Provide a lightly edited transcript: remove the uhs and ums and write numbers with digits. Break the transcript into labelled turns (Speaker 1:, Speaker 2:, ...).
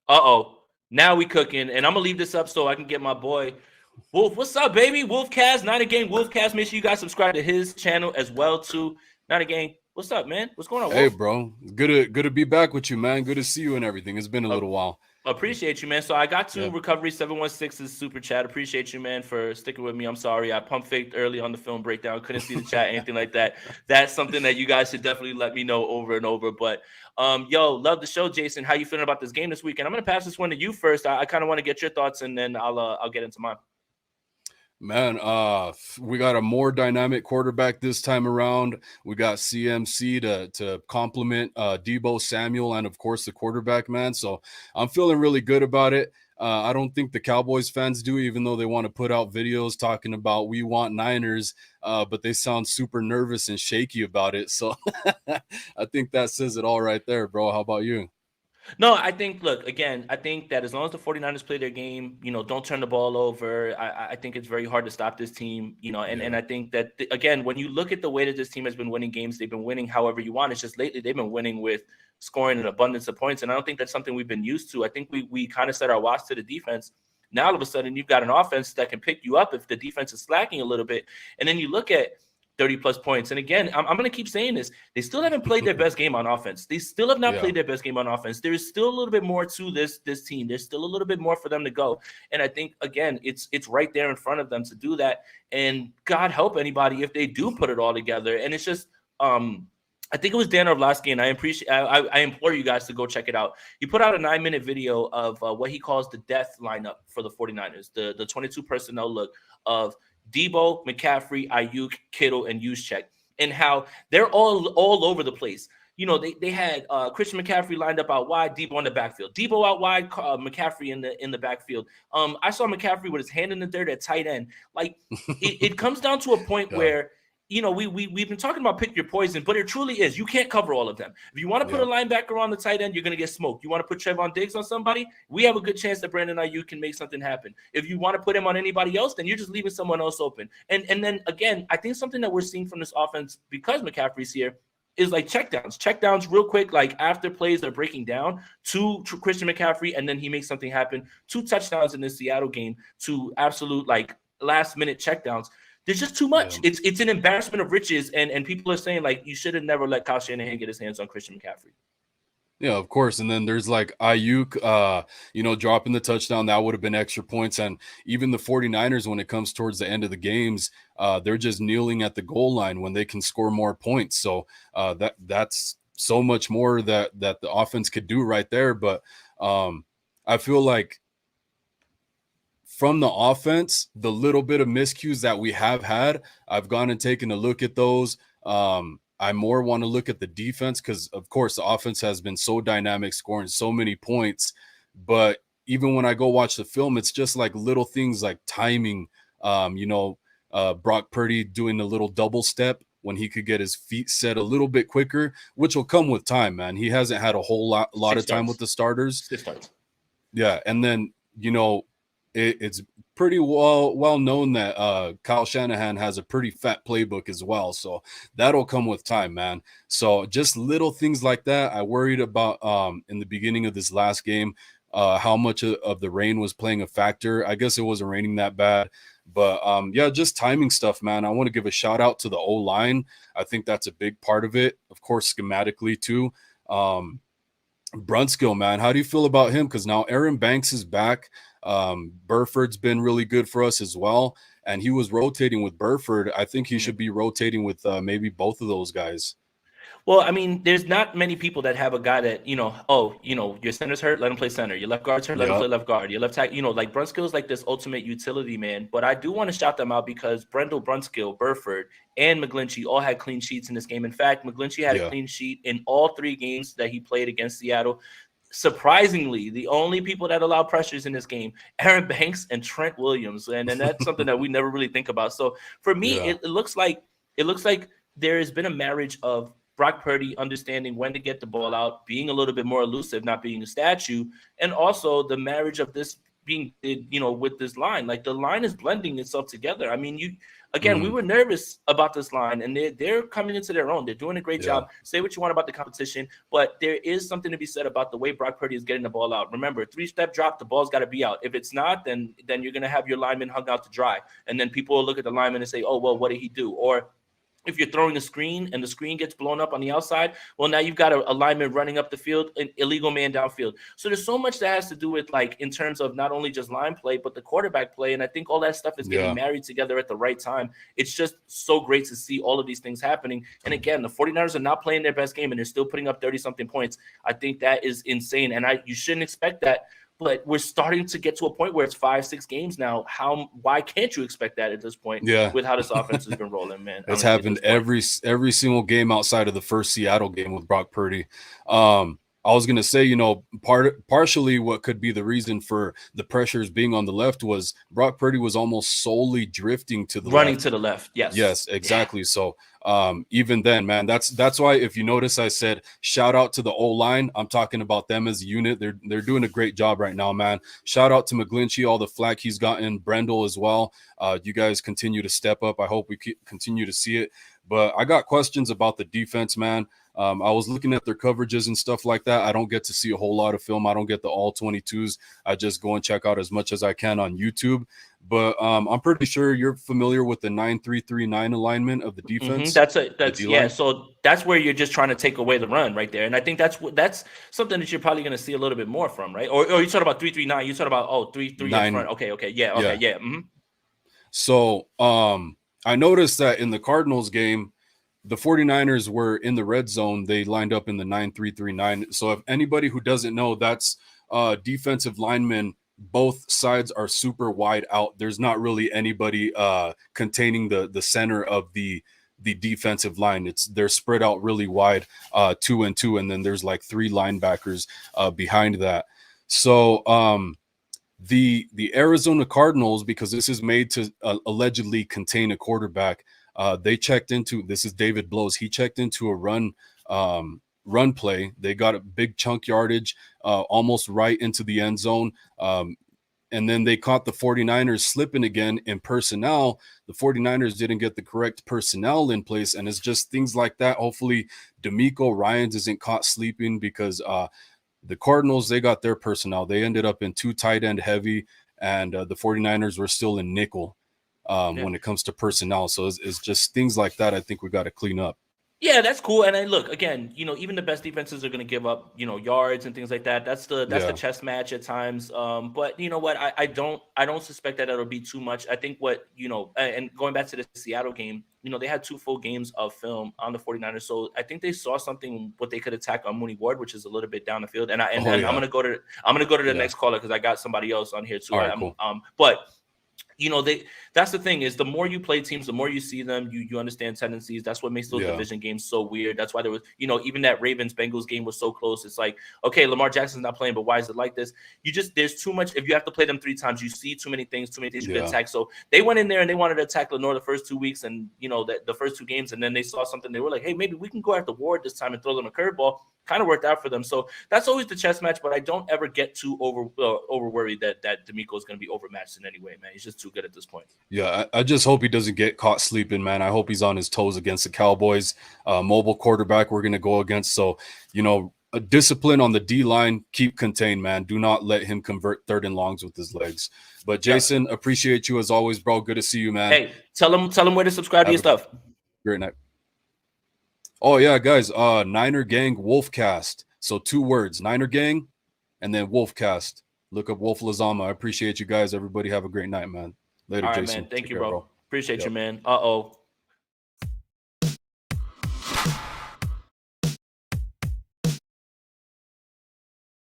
Speaker 1: Uh-oh. Now we cooking. And I'm going to leave this up so I can get my boy Wolf. What's up, baby? Wolfcast, Not a Gang Wolfcast. Make sure you guys subscribe to his channel as well, too. Not a Gang. What's up, man? What's going on,
Speaker 2: Hey,
Speaker 1: Wolf?
Speaker 2: bro. Good to be back with you, man. Good to see you and everything. It's been a
Speaker 1: Uh,
Speaker 2: little while.
Speaker 1: Appreciate you, man. So I got to
Speaker 2: Yeah.
Speaker 1: Recovery 716's super chat. Appreciate you, man, for sticking with me. I'm sorry. I pump faked early on the film breakdown. Couldn't see the chat, anything like that. That's something that you guys should definitely let me know over and over. But yo, love the show, Jason. How you feeling about this game this weekend? I'm gonna pass this one to you first. I kind of want to get your thoughts and then I'll get into mine.
Speaker 2: Man, we got a more dynamic quarterback this time around. We got CMC to complement Debo Samuel and of course the quarterback, man. So I'm feeling really good about it. I don't think the Cowboys fans do, even though they want to put out videos talking about we want Niners, but they sound super nervous and shaky about it. So I think that says it all right there, bro. How about you?
Speaker 1: No, I think, look, again, I think that as long as the 49ers play their game, don't turn the ball over. I think it's very hard to stop this team, and
Speaker 2: Yeah.
Speaker 1: I think that, again, when you look at the way that this team has been winning games, they've been winning however you want. It's just lately they've been winning with scoring an abundance of points. And I don't think that's something we've been used to. I think we kind of set our watch to the defense. Now, all of a sudden, you've got an offense that can pick you up if the defense is slacking a little bit. And then you look at 30 plus points. And again, I'm going to keep saying this. They still haven't played their best game on offense. They still have not
Speaker 2: Yeah.
Speaker 1: played their best game on offense. There's still a little bit more to this team. There's still a little bit more for them to go. And I think, again, it's right there in front of them to do that. And God help anybody if they do put it all together. And it's just I think it was Dan Orlovsky, and I implore you guys to go check it out. He put out a 9-minute video of what he calls the death lineup for the 49ers, the 22 personnel look of Debo, McCaffrey, Ayuk, Kittle, and Juszczyk, and how they're all over the place. They had Christian McCaffrey lined up out wide, Debo in the backfield, Debo out wide, McCaffrey in the backfield. I saw McCaffrey with his hand in the dirt at tight end. Like it comes down to a point
Speaker 2: Yeah.
Speaker 1: where we've been talking about pick your poison, but it truly is. You can't cover all of them. If you want to put a
Speaker 2: Yeah.
Speaker 1: linebacker on the tight end, you're going to get smoked. You want to put Trevon Diggs on somebody, we have a good chance that Brandon Ayuk can make something happen. If you want to put him on anybody else, then you're just leaving someone else open. And then again, I think something that we're seeing from this offense because McCaffrey's here is like checkdowns real quick, like after plays are breaking down to Christian McCaffrey, and then he makes something happen. 2 touchdowns in this Seattle game to absolute like last minute checkdowns. There's just too much.
Speaker 2: Yeah.
Speaker 1: It's an embarrassment of riches, and people are saying like you should have never let Kyle Shanahan get his hands on Christian McCaffrey.
Speaker 2: Yeah, of course. And then there's like Ayuk, dropping the touchdown. That would have been extra points. And even the 49ers, when it comes towards the end of the games, they're just kneeling at the goal line when they can score more points. So that's so much more that the offense could do right there. But I feel like from the offense, the little bit of miscues that we have had, I've gone and taken a look at those. I more want to look at the defense because, of course, the offense has been so dynamic, scoring so many points. But even when I go watch the film, it's just like little things like timing. Brock Purdy doing a little double step when he could get his feet set a little bit quicker, which will come with time, man. He hasn't had a whole lot
Speaker 1: Six
Speaker 2: of time
Speaker 1: starts.
Speaker 2: with the starters.
Speaker 1: 6 starts.
Speaker 2: Yeah, and then it's pretty well known that Kyle Shanahan has a pretty fat playbook as well, so that'll come with time, man. So just little things like that. I worried about in the beginning of this last game, how much of the rain was playing a factor. I guess it wasn't raining that bad, but yeah, just timing stuff, man. I want to give a shout out to the O-line. I think that's a big part of it, of course, schematically too. Brunskill, man, how do you feel about him? Because now Aaron Banks is back. Burford's been really good for us as well, and he was rotating with Burford. I think he should be rotating with maybe both of those guys.
Speaker 1: Well, I mean, there's not many people that have a guy that, your center's hurt, let him play center. Your left guard's hurt, let him
Speaker 2: Yeah,
Speaker 1: play left guard. Your left tackle, like Brunskill is like this ultimate utility man. But I do want to shout them out because Brendel Brunskill, Burford, and McGlinchey all had clean sheets in this game. In fact, McGlinchey had a
Speaker 2: yeah,
Speaker 1: clean sheet in all 3 games that he played against Seattle. Surprisingly, the only people that allow pressures in this game, Aaron Banks and Trent Williams, and that's something that we never really think about. So for me,
Speaker 2: yeah,
Speaker 1: it looks like there has been a marriage of Brock Purdy understanding when to get the ball out, being a little bit more elusive, not being a statue, and also the marriage of this being, with this line. Like the line is blending itself together. I mean, again, we were nervous about this line, and they're coming into their own. They're doing a great job. Say what you want about the competition, but there is something to be said about the way Brock Purdy is getting the ball out. Remember, 3-step drop, the ball's got to be out. If it's not, then you're going to have your lineman hung out to dry, and then people will look at the lineman and say, oh, well, what did he do? Or if you're throwing a screen and the screen gets blown up on the outside, well, now you've got a lineman running up the field, an illegal man downfield. So there's so much that has to do with, like, in terms of not only just line play, but the quarterback play. And I think all that stuff is getting married together at the right time. It's just so great to see all of these things happening. And again, the 49ers are not playing their best game and they're still putting up 30-something points. I think that is insane. And you shouldn't expect that. But we're starting to get to a point where it's 5-6 games now. Why can't you expect that at this point?
Speaker 2: Yeah,
Speaker 1: with how this offense has been rolling, man.
Speaker 2: It's happened every single game outside of the first Seattle game with Brock Purdy. I was gonna say, partially what could be the reason for the pressures being on the left was Brock Purdy was almost solely drifting to the
Speaker 1: running to the left.
Speaker 2: Yes, exactly. Yeah. So even then, man, that's why if you notice, I said shout out to the O-line. I'm talking about them as a unit. They're doing a great job right now, man. Shout out to McGlinchey, all the flack he's gotten, Brendel as well. You guys continue to step up. I hope we continue to see it. But I got questions about the defense, man. I was looking at their coverages and stuff like that. I don't get to see a whole lot of film. I don't get the all 22s. I just go and check out as much as I can on YouTube. But I'm pretty sure you're familiar with the 9-3-3-9 alignment of the defense.
Speaker 1: Yeah. So that's where you're just trying to take away the run right there. And I think that's something that you're probably going to see a little bit more from, right? Or you talking about 3-3-9? You talking about 3-3 in front? Okay. Yeah. Mm-hmm.
Speaker 2: So I noticed that in the Cardinals game, the 49ers were in the red zone. They lined up in the 9-3-3-9. So if anybody who doesn't know, that's defensive linemen. Both sides are super wide out. There's not really anybody containing the center of the defensive line. They're spread out really wide, 2 and 2, and then there's like 3 linebackers behind that. So the Arizona Cardinals, because this is made to allegedly contain a quarterback, they checked into, this is David Blows, he checked into a run play. They got a big chunk yardage almost right into the end zone. And then they caught the 49ers slipping again in personnel. The 49ers didn't get the correct personnel in place. And it's just things like that. Hopefully DeMeco Ryans isn't caught sleeping, because the Cardinals, they got their personnel. They ended up in 2 tight end heavy, and the 49ers were still in nickel when it comes to personnel. So it's just things like that I think we got to clean up.
Speaker 1: Yeah, that's cool. And then look, again, even the best defenses are going to give up, yards and things like that. That's the chess match at times. But you know what? I don't suspect that it'll be too much. I think and going back to the Seattle game, they had 2 full games of film on the 49ers. So I think they saw something what they could attack on Mooney Ward, which is a little bit down the field. And I'm going to go to the next caller, because I got somebody else on here too.
Speaker 2: All right, cool.
Speaker 1: But that's the thing, is the more you play teams, the more you see them, you understand tendencies. That's what makes those division games so weird. That's why there was, even that Ravens-Bengals game was so close. It's like, okay, Lamar Jackson's not playing, but why is it like this? There's too much. If you have to play them 3 times, you see too many things you can attack. So they went in there and they wanted to attack Lenore the first 2 weeks, and the first 2 games, and then they saw something. They were like, hey, maybe we can go after Ward this time and throw them a curveball. Kind of worked out for them. So that's always the chess match, but I don't ever get too over worried that DeMeco is going to be overmatched in any way, man. He's just too good at this point.
Speaker 2: Yeah, I just hope he doesn't get caught sleeping, man. I hope he's on his toes against the Cowboys. Mobile quarterback we're going to go against. So, a discipline on the D-line, keep contained, man. Do not let him convert 3rd and longs with his legs. But Jason, appreciate you as always, bro. Good to see you, man.
Speaker 1: Hey, tell him where to subscribe to your stuff.
Speaker 2: Great night. Oh, yeah, guys, Niner Gang Wolfcast. So 2 words, Niner Gang and then Wolfcast. Look up Wolf Lazama. I appreciate you guys. Everybody have a great night, man. Later,
Speaker 1: all right,
Speaker 2: Jason.
Speaker 1: Man. Thank you, bro. Appreciate you, man. Uh-oh.